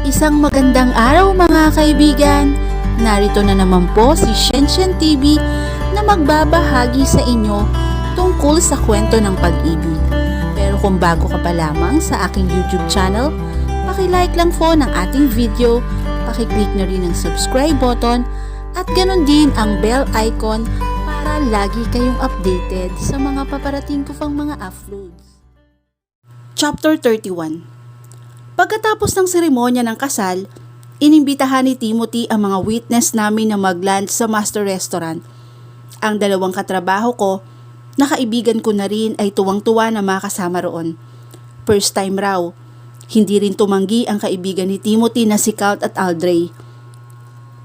Isang magandang araw mga kaibigan! Narito na naman po si Shenshen TV na magbabahagi sa inyo tungkol sa kwento ng pag-ibig. Pero kung bago ka pa lamang sa aking YouTube channel, paki-like lang po ng ating video, paki-click na rin ang subscribe button at ganon din ang bell icon para lagi kayong updated sa mga paparating ko pang mga uploads. Chapter 31. Pagkatapos ng seremonya ng kasal, inimbitahan ni Timothy ang mga witness namin na mag-lunch sa master restaurant. Ang dalawang katrabaho ko, na kaibigan ko na rin ay tuwang-tuwa na makasama roon. First time raw, hindi rin tumanggi ang kaibigan ni Timothy na si Colt at Aldray.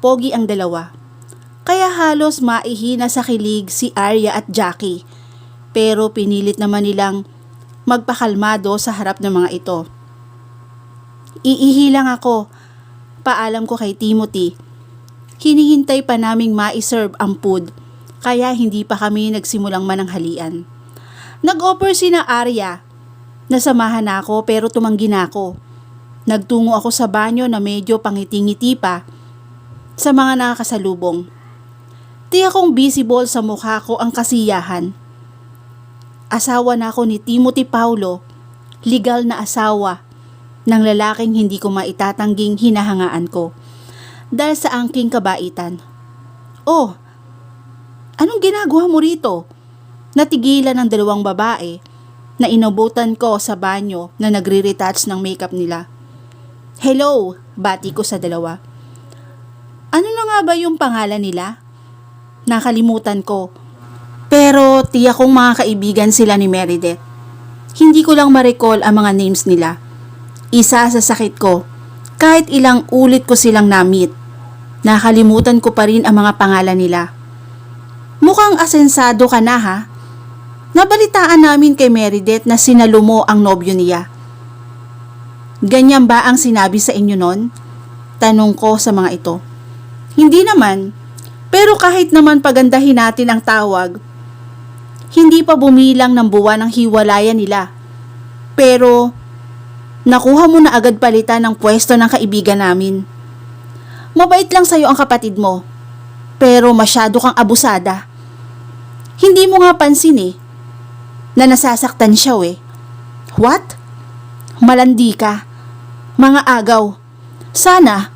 Pogi ang dalawa. Kaya halos maihina sa kilig si Arya at Jackie. Pero pinilit naman nilang magpakalmado sa harap ng mga ito. Iihi lang ako, paalam ko kay Timothy. Hinihintay pa naming ma-serve ang food, kaya hindi pa kami nagsimulang mananghalian. Nag-offer si na Arya, nasamahan ako pero tumanggi na ako. Nagtungo ako sa banyo na medyo pangiti-ngiti pa sa mga nakakasalubong. Tiyak kong visible sa mukha ko ang kasiyahan. Asawa na ako ni Timothy Paulo, legal na asawa ng lalaking hindi ko maitatangging hinahangaan ko dahil sa angking kabaitan. Oh, anong ginagawa mo rito? Natigilan ng dalawang babae na inabutan ko sa banyo na nagre-retouch ng makeup nila. Hello, bati ko sa dalawa. Ano na nga ba yung pangalan nila? Nakalimutan ko. Pero tiyak kong mga kaibigan sila ni Meredith. Hindi ko lang ma-recall ang mga names nila. Isa sa sakit ko, kahit ilang ulit ko silang na-meet, nakalimutan ko pa rin ang mga pangalan nila. Mukhang asensado ka na ha? Nabalitaan namin kay Meredith na sinalo mo ang nobyo niya. Ganyan ba ang sinabi sa inyo nun? Tanong ko sa mga ito. Hindi naman, pero kahit naman pagandahin natin ang tawag, hindi pa bumilang ng buwan ang hiwalayan nila. Pero nakuha mo na agad palitan ng pwesto ng kaibigan namin. Mabait lang sa'yo ang kapatid mo, pero masyado kang abusada. Hindi mo nga pansin na nasasaktan siya What? Malandi ka. Mga agaw. Sana,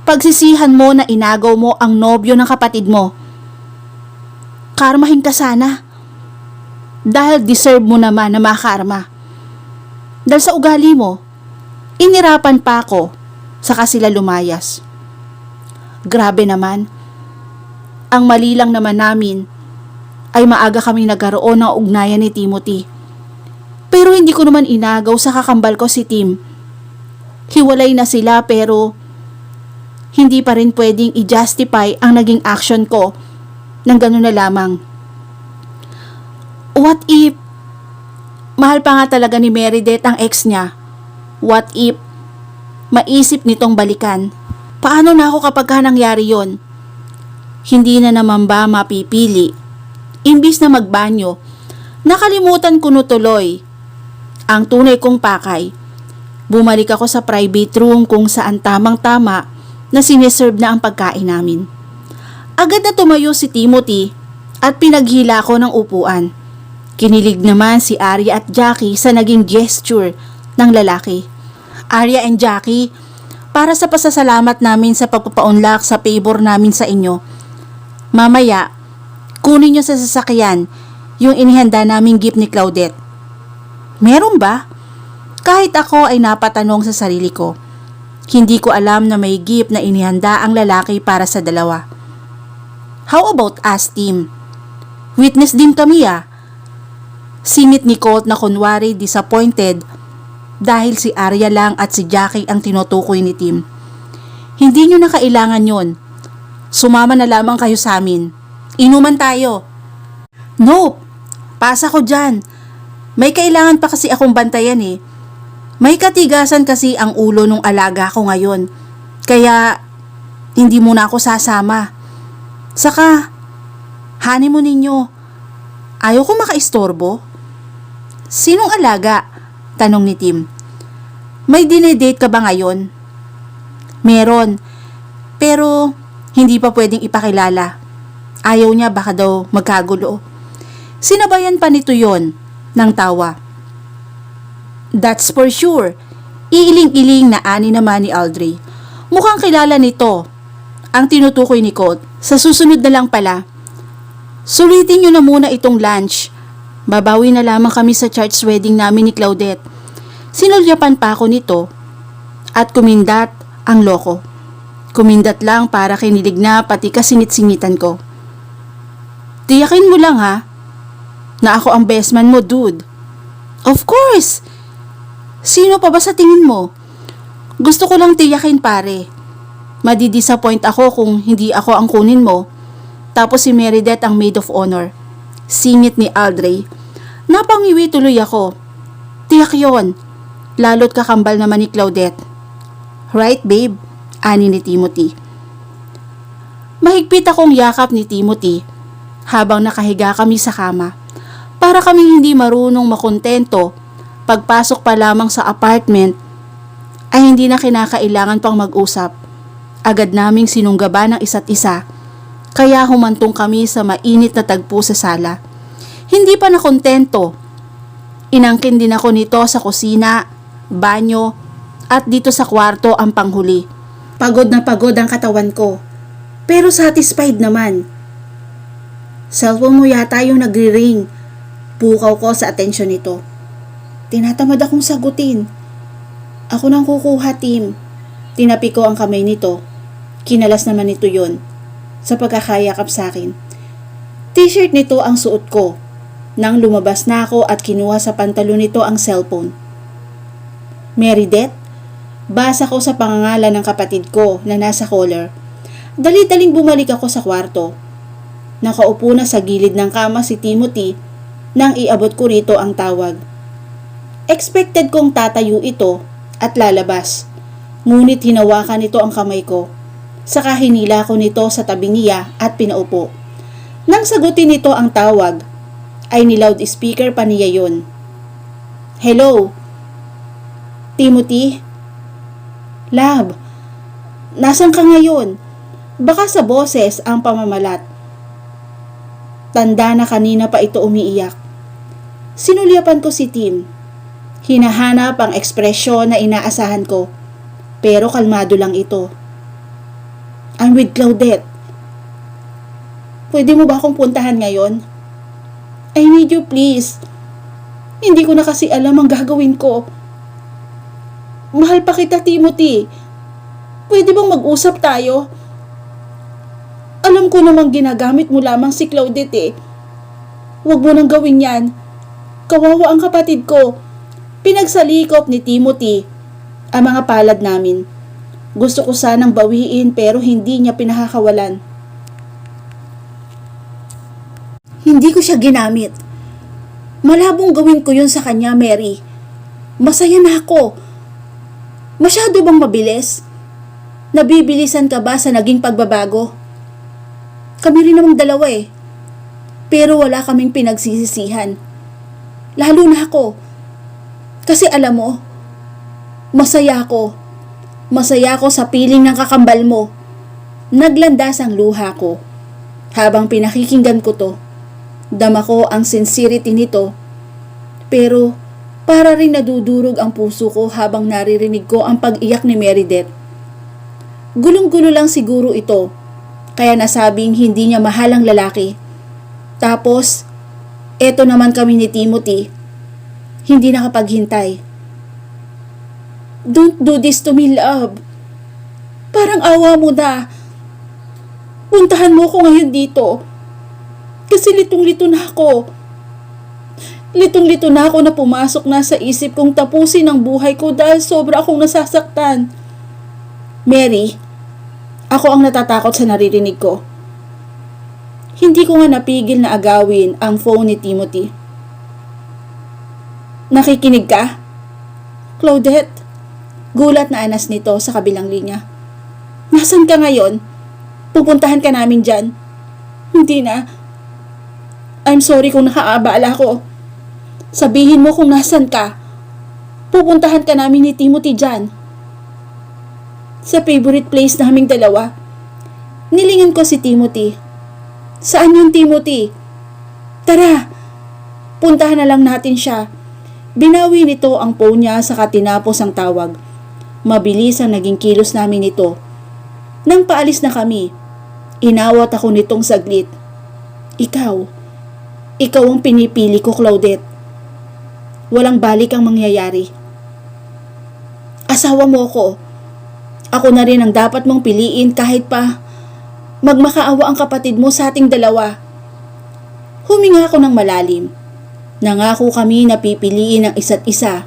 pagsisihan mo na inagaw mo ang nobyo ng kapatid mo. Karmahin ka sana. Dahil deserve mo naman na makarma. Dahil sa ugali mo, inirapan pa ako, saka sila lumayas. Grabe naman. Ang mali lang naman namin ay maaga kaming nagkaroon ng ugnayan ni Timothy. Pero hindi ko naman inagaw sa kakambal ko si Tim. Hiwalay na sila pero hindi pa rin pwedeng i-justify ang naging action ko ng gano'n na lamang. What if mahal pa nga talaga ni Meredith ang ex niya? What if maisip nitong balikan? Paano na ako kapag nangyari yon? Hindi na naman ba mapipili? Imbis na magbanyo, nakalimutan ko tuloy ang tunay kong pakay. Bumalik ako sa private room kung saan tamang-tama na sineserve na ang pagkain namin. Agad na tumayo si Timothy at pinaghila ko ng upuan. Kinilig naman si Arya at Jackie sa naging gesture ng lalaki. Arya and Jackie, para sa pasasalamat namin sa pagpapaunlak sa favor namin sa inyo. Mamaya, kunin nyo sa sasakyan yung inihanda naming gift ni Claudette. Meron ba? Kahit ako ay napatanong sa sarili ko. Hindi ko alam na may gift na inihanda ang lalaki para sa dalawa. How about us, Tim? Witness din kami Singit ni Colt na kunwari disappointed dahil si Arya lang at si Jackie ang tinutukoy ni Tim. Hindi nyo na kailangan yon. Sumama na lamang kayo sa amin. Inuman tayo. Nope. Pasa ko dyan. May kailangan pa kasi akong bantayan May katigasan kasi ang ulo nung alaga ko ngayon. Kaya hindi muna ako sasama. Saka, honeymoon ninyo. Ayaw ko makaistorbo. Sinong alaga? Tanong ni Tim. May dinedate ka ba ngayon? Meron. Pero hindi pa pwedeng ipakilala. Ayaw niya baka daw magkagulo. Sinabayan pa nito yon ng tawa. That's for sure. Iiling-iling na ani naman ni Aldray. Mukhang kilala nito. Ang tinutukoy ni Colt. Sa susunod na lang pala. Sulitin nyo na muna itong lunch. Babawi na lamang kami sa church wedding namin ni Claudette. Sinulyapan pa ako nito at kumindat ang loko. Kumindat lang para kinilig na pati kasinit-singitan ko. Tiyakin mo lang ha, na ako ang best man mo, dude. Of course! Sino pa ba sa tingin mo? Gusto ko lang tiyakin pare. Madidisappoint ako kung hindi ako ang kunin mo. Tapos si Meredith ang maid of honor. Singit ni Aldray. Napangiwi tuloy ako. Tiyak yon. Lalo't kakambal naman ni Claudette. Right babe? Ani ni Timothy. Mahigpit akong yakap ni Timothy habang nakahiga kami sa kama. Para kaming hindi marunong makontento, pagpasok pa lamang sa apartment ay hindi na kinakailangan pang mag-usap. Agad naming sinunggaba ng isa't isa, kaya humantong kami sa mainit na tagpo sa sala. Hindi pa nakontento. Inangkin din ako nito sa kusina, banyo, at dito sa kwarto ang panghuli. Pagod na pagod ang katawan ko, pero satisfied naman. Cellphone mo yata yung nagri-ring. Pukaw ko sa atensyon nito. Tinatamad akong sagutin. Ako nang kukuha, Tim. Tinapi ko ang kamay nito. Kinalas naman nito yon sa pagkakayakap sa akin. T-shirt nito ang suot ko. Nang lumabas na ako at kinuha sa pantalon nito ang cellphone. Meredith? Basa ko sa pangangalan ng kapatid ko na nasa collar. Dali-daling bumalik ako sa kwarto. Nakaupo na sa gilid ng kama si Timothy nang iabot ko rito ang tawag. Expected kong tatayo ito at lalabas. Ngunit hinawakan nito ang kamay ko. Saka hinila ko nito sa tabi niya at pinaupo. Nang sagutin nito ang tawag, ay ni-loudspeaker pa niya yon. Hello? Timothy? Lab, nasan ka ngayon? Baka sa boses ang pamamalat. Tanda na kanina pa ito umiiyak. Sinulyapan ko si Tim. Hinahanap ang ekspresyon na inaasahan ko, pero kalmado lang ito. I'm with Claudette. Pwede mo ba akong puntahan ngayon? I need you please. Hindi ko na kasi alam ang gagawin ko. Mahal pa kita, Timothy. Pwede bang mag-usap tayo? Alam ko namang ginagamit mo lamang si Claudette eh. Huwag mo nang gawin yan. Kawawa ang kapatid ko. Pinagsalikop ni Timothy ang mga palad namin. Gusto ko sanang bawiin pero hindi niya pinakakawalan. Hindi ko siya ginamit. Malabong gawin ko yun sa kanya, Mary. Masaya na ako. Masyado bang mabilis? Nabibilisan ka ba sa naging pagbabago? Kami rin namang dalawa eh. Pero wala kaming pinagsisisihan. Lalo na ako. Kasi alam mo, masaya ako. Masaya ako sa piling ng kakambal mo. Naglandas ang luha ko. Habang pinakikinggan ko to, dama ko ang sincerity nito. Pero para rin nadudurog ang puso ko habang naririnig ko ang pag-iyak ni Meredith. Gulong-gulo lang siguro ito, kaya nasabing hindi niya mahal ang lalaki. Tapos, eto naman kami ni Timothy, hindi nakapaghintay. Don't do this to me, love. Parang awa mo na. Puntahan mo ko ngayon dito. Kasi litong-lito na ako. Litong-lito na ako na pumasok na sa isip kong tapusin ang buhay ko dahil sobra akong nasasaktan. Mary, ako ang natatakot sa naririnig ko. Hindi ko nga napigil na agawin ang phone ni Timothy. Nakikinig ka? Claudette? Gulat na anas nito sa kabilang linya. Nasaan ka ngayon? Pupuntahan ka namin dyan. Hindi na. I'm sorry kung nakaabala ko. Sabihin mo kung nasan ka. Pupuntahan ka namin ni Timothy dyan. sa favorite place naming dalawa. Nilingan ko si Timothy. Saan yung Timothy? Tara, puntahan na lang natin siya. Binawi nito ang phone niya saka tinapos ang tawag. Mabilis ang naging kilos namin nito. Nang paalis na kami, inawat ako nitong saglit. Ikaw ang pinipili ko, Claudette. Walang balik ang mangyayari. Asawa mo ko. Ako na rin ang dapat mong piliin kahit pa magmakaawa ang kapatid mo sa ating dalawa. Huminga ako ng malalim. Nangako kami na pipiliin ang isa't isa.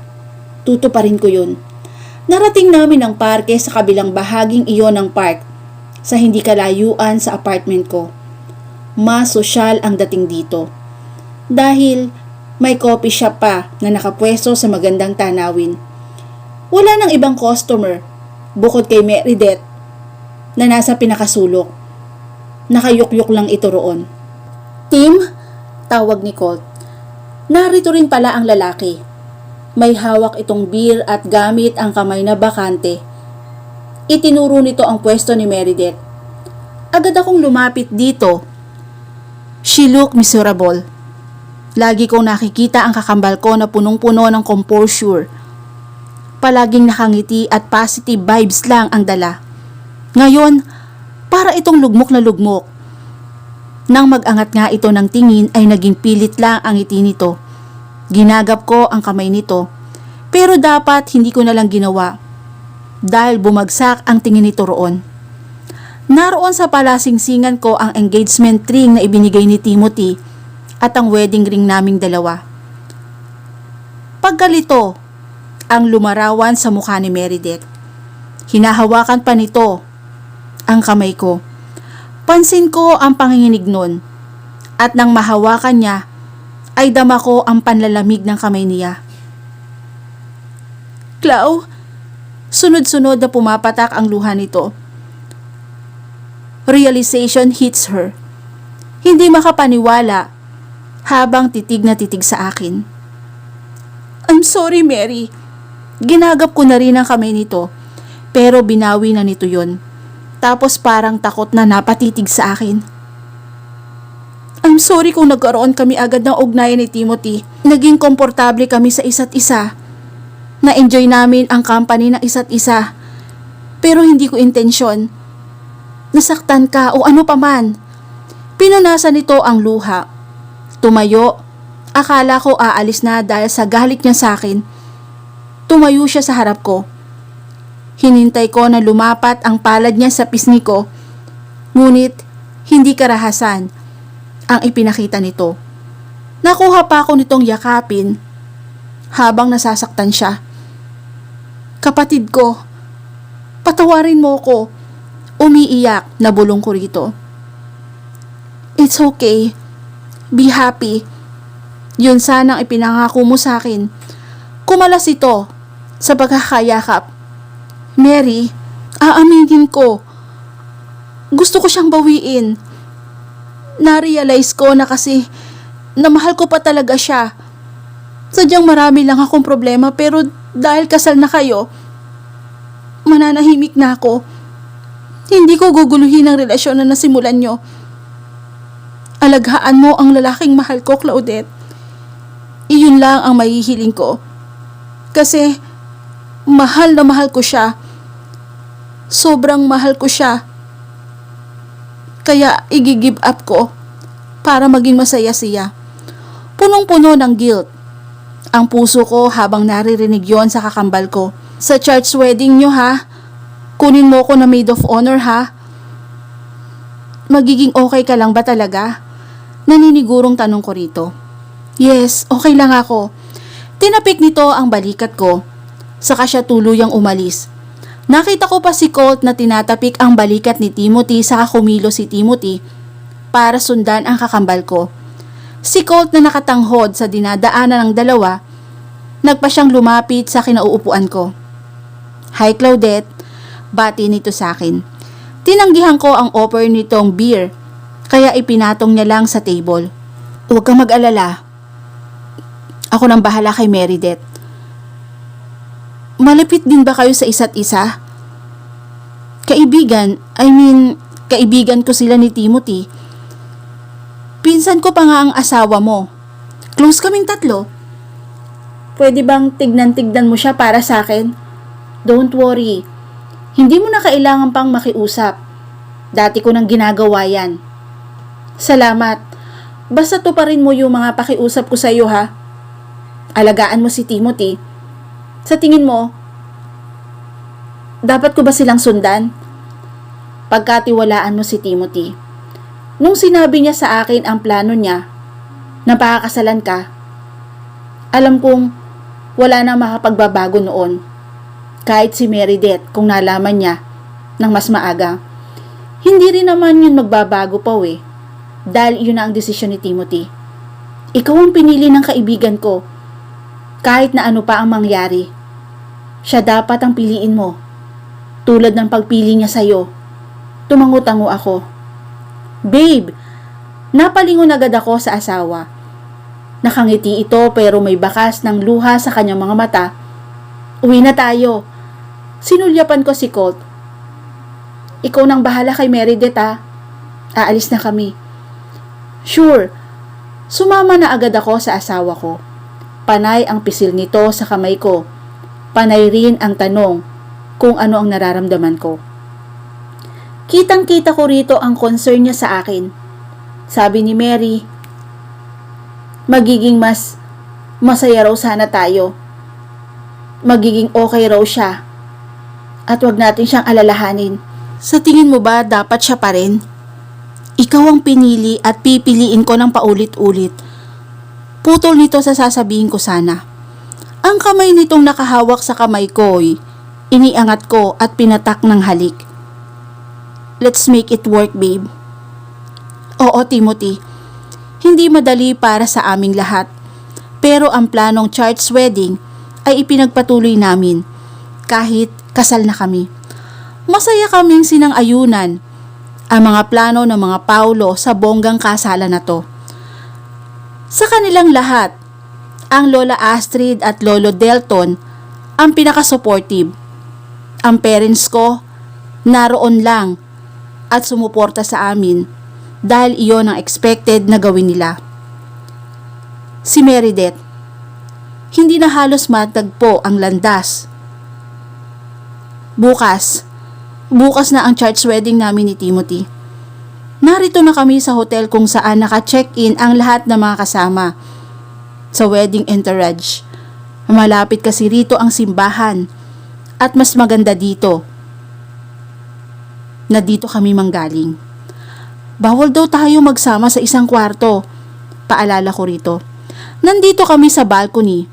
Tutuparin ko yun. Narating namin ang parke sa kabilang bahaging iyon ng park, sa hindi kalayuan sa apartment ko. Mas sosyal ang dating dito. Dahil may coffee shop pa na nakapwesto sa magandang tanawin. Wala nang ibang customer bukod kay Meredith na nasa pinakasulok. Nakayukyuk lang ito roon. Tim, tawag ni Colt. Narito rin pala ang lalaki. May hawak itong beer at gamit ang kamay na bakante. Itinuro nito ang pwesto ni Meredith. Agad akong lumapit dito. She looked miserable. Lagi kong nakikita ang kakambal ko na punong-puno ng composure. Palaging nakangiti at positive vibes lang ang dala. Ngayon, para itong lugmok na lugmok. Nang mag-angat nga ito ng tingin ay naging pilit lang ang ngiti nito. Ginagap ko ang kamay nito, pero dapat hindi ko na lang ginawa dahil bumagsak ang tingin nito roon. Naroon sa palasingsingan ko ang engagement ring na ibinigay ni Timothy at ang wedding ring naming dalawa. Pagkalito ang lumarawan sa mukha ni Meredith. Hinahawakan pa nito ang kamay ko. Pansin ko ang panginginig nun at nang mahawakan niya ay dama ko ang panlalamig ng kamay niya. Clau, sunod-sunod na pumapatak ang luha nito. Realization hits her. Hindi makapaniwala habang titig na titig sa akin. I'm sorry, Mary. Ginagap ko na rin ang kamay nito, pero binawi na nito yon. Tapos parang takot na napatitig sa akin. I'm sorry kung nagkaroon kami agad ng ugnayan ni Timothy. Naging komportable kami sa isa't isa. Na-enjoy namin ang company ng isa't isa. Pero hindi ko intensyon. Nasaktan ka o ano paman. Pinunasan nito ang luha. Tumayo. Akala ko aalis na dahil sa galit niya sa akin. Tumayo siya sa harap ko. Hinintay ko na lumapat ang palad niya sa pisngi ko. Ngunit hindi karahasan ang ipinakita nito. Nakuha pa ako nitong yakapin habang nasasaktan siya. Kapatid ko, patawarin mo ko. Umiiyak na bulong ko rito. It's okay. Be happy. Yun sanang ipinangako mo sa akin. Kumalas ito sa pagkakayakap. Mary, aaminin ko. Gusto ko siyang bawiin. Na-realize ko na kasi na mahal ko pa talaga siya. Sadyang marami lang akong problema pero dahil kasal na kayo, mananahimik na ako. Hindi ko guguluhin ang relasyon na nasimulan nyo. Alaghaan mo ang lalaking mahal ko, Claudette. Iyon lang ang mahihiling ko. Kasi mahal na mahal ko siya. Sobrang mahal ko siya. Kaya i-give up ko para maging masaya siya. Punong-puno ng guilt ang puso ko habang naririnig yon sa kakambal ko. Sa church wedding nyo ha? Kunin mo ko na maid of honor ha? Magiging okay ka lang ba talaga? Naninigurong tanong ko rito. Yes, okay lang ako. Tinapik nito ang balikat ko. Saka siya tuluyang umalis. Nakita ko pa si Colt na tinatapik ang balikat ni Timothy saka kumilo si Timothy para sundan ang kakambal ko. Si Colt na nakatanghod sa dinadaanan ng dalawa, nagpa siyang lumapit sa kinauupuan ko. Hi Claudette, bati nito sa akin. Tinanggihan ko ang offer nitong beer, kaya ipinatong niya lang sa table. Huwag kang mag-alala. Ako nang bahala kay Meredith. Malapit din ba kayo sa isa't isa? Kaibigan ko sila ni Timothy. Pinsan ko pa nga ang asawa mo. Close kaming tatlo. Pwede bang tignan-tignan mo siya para sa akin? Don't worry. Hindi mo na kailangan pang makiusap. Dati ko nang ginagawa yan. Salamat. Basta tuparin mo yung mga pakiusap ko sa iyo, ha? Alagaan mo si Timothy. Sa tingin mo, dapat ko ba silang sundan? Pagkatiwalaan mo si Timothy. Nung sinabi niya sa akin ang plano niya na pakakasalan ka, alam kong wala na makapagbabago noon. Kahit si Meredith kung nalaman niya ng mas maaga. Hindi rin naman yun magbabago pa dahil yun na ang desisyon ni Timothy. Ikaw ang pinili ng kaibigan ko. Kahit na ano pa ang mangyari, siya dapat ang piliin mo. Tulad ng pagpili niya sa'yo. Tumango-tango ako. Babe, napalingon agad ako sa asawa. Nakangiti ito pero may bakas ng luha sa kanyang mga mata. Uwi na tayo. Sinulyapan ko si Colt. Ikaw nang bahala kay Meredith, ha? Aalis na kami. Sure. Sumama na agad ako sa asawa ko. Panay ang pisil nito sa kamay ko. Panay rin ang tanong kung ano ang nararamdaman ko. Kitang-kita ko rito ang concern niya sa akin. Sabi ni Mary, magiging mas masaya raw sana tayo. Magiging okay raw siya. At wag natin siyang alalahanin. Sa tingin mo ba dapat siya pa rin? Ikaw ang pinili at pipiliin ko ng paulit-ulit. Putol nito sa sasabihin ko sana. Ang kamay nitong nakahawak sa kamay ko iniangat ko at pinatak ng halik. Let's make it work, babe. Oo, Timothy. Hindi madali para sa aming lahat. Pero ang planong church wedding ay ipinagpatuloy namin kahit kasal na kami. Masaya kaming sinang-ayunan ang mga plano ng mga Paulo sa bonggang kasalan na to. Sa kanilang lahat, ang Lola Astrid at Lolo Delton ang pinaka-supportive. Ang parents ko naroon lang at sumuporta sa amin dahil iyon ang expected na gawin nila. Si Meredith, hindi na halos matagpo ang landas. Bukas na ang church wedding namin ni Timothy. Narito na kami sa hotel kung saan naka-check-in ang lahat ng mga kasama sa wedding entourage. Malapit kasi rito ang simbahan at mas maganda dito na dito kami manggaling. Bawal daw tayo magsama sa isang kwarto, paalala ko rito. Nandito kami sa balcony.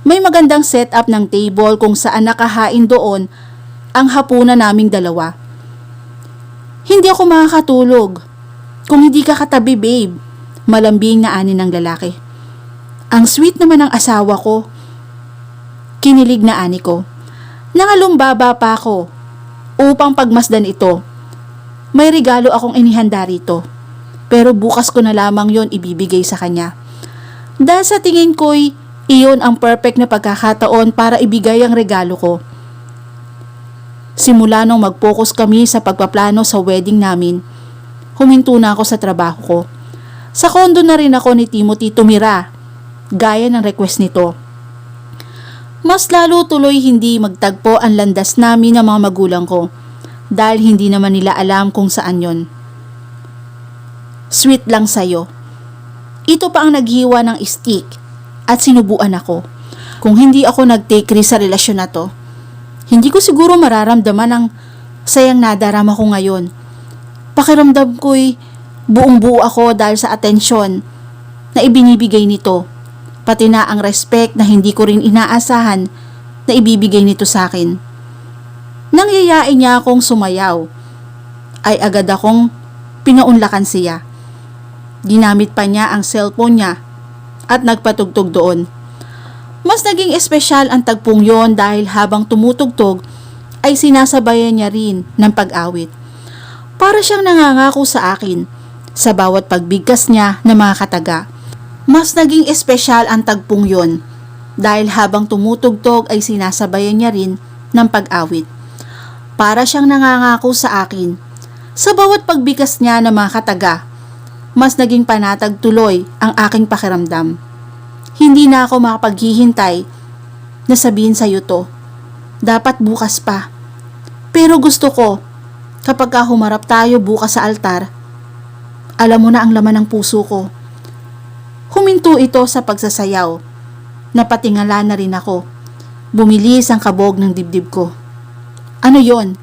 May magandang setup ng table kung saan nakahain doon ang hapunan naming dalawa. Hindi ako makakatulog kung hindi ka katabi, babe, malambing na ani ng lalaki. Ang sweet naman ng asawa ko. Kinilig na ani ko. Nangalumbaba pa ako upang pagmasdan ito. May regalo akong inihanda rito, pero bukas ko na lamang yon ibibigay sa kanya. Dahil sa tingin ko'y iyon ang perfect na pagkakataon para ibigay ang regalo ko. Simula nung mag-focus kami sa pagpaplano sa wedding namin, huminto na ako sa trabaho ko. Sa kondo na rin ako ni Timothy tumira, gaya ng request nito. Mas lalo tuloy hindi magtagpo ang landas namin ng mga magulang ko dahil hindi naman nila alam kung saan yon. Sweet lang sa'yo. Ito pa ang naghiwa ng stick at sinubuan ako. Kung hindi ako nag-take risk sa relasyon na to, hindi ko siguro mararamdaman ang sayang nadarama ko ngayon. Pakiramdam ko'y buong-buo ako dahil sa atensyon na ibinibigay nito, pati na ang respect na hindi ko rin inaasahan na ibibigay nito sa akin. Nang yayain niya akong sumayaw, ay agad akong pinaunlakan siya. Ginamit pa niya ang cellphone niya at nagpatugtog doon. Mas naging espesyal ang tagpong yon dahil habang tumutugtog ay sinasabayan niya rin ng pag-awit. Para siyang nangangako sa akin sa bawat pagbigkas niya ng mga kataga. Mas naging espesyal ang tagpong yon dahil habang tumutugtog ay sinasabayan niya rin ng pag-awit. Para siyang nangangako sa akin. Sa bawat pagbikas niya ng mga kataga, mas naging panatag tuloy ang aking pakiramdam. Hindi na ako makapaghihintay na sabihin sa'yo to. Dapat bukas pa. Pero gusto ko, kapag humarap tayo bukas sa altar, alam mo na ang laman ng puso ko. Huminto ito sa pagsasayaw. Napatingala na rin ako. Bumilis ang kabog ng dibdib ko. Ano yon?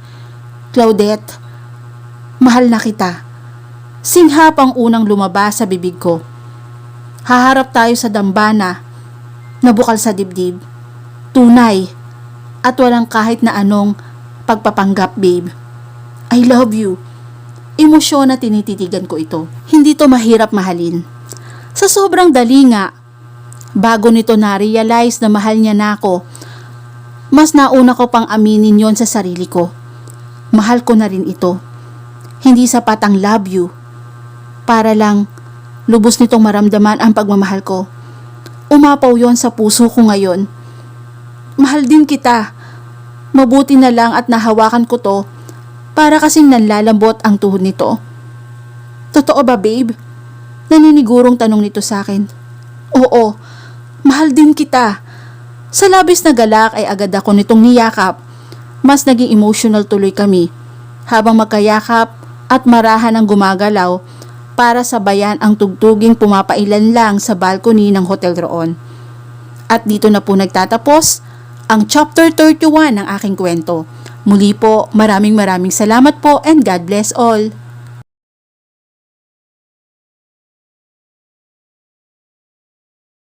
Claudette, mahal na kita. Singhap ang unang lumabas sa bibig ko. Haharap tayo sa dambana na bukal sa dibdib. Tunay at walang kahit na anong pagpapanggap, babe. I love you. Emosyon na tinititigan ko ito. Hindi to mahirap mahalin. Sa sobrang dali nga, bago nito na-realize na mahal niya na ako, mas nauna ko pang aminin yon sa sarili ko. Mahal ko na rin ito. Hindi sapat ang love you. Para lang, lubos nitong maramdaman ang pagmamahal ko. Umapaw yon sa puso ko ngayon. Mahal din kita. Mabuti na lang at nahawakan ko to para kasing nanlalambot ang tuhod nito. Totoo ba, babe? Naninigurong tanong nito sa akin. Oo, mahal din kita. Sa labis na galak ay agad ako nitong niyakap. Mas naging emotional tuloy kami habang magkayakap at marahan ang gumagalaw para sabayan ang tugtuging pumapailan lang sa balcony ng hotel roon. At dito na po nagtatapos ang chapter 31 ng aking kwento. Muli po, maraming salamat po and God bless all.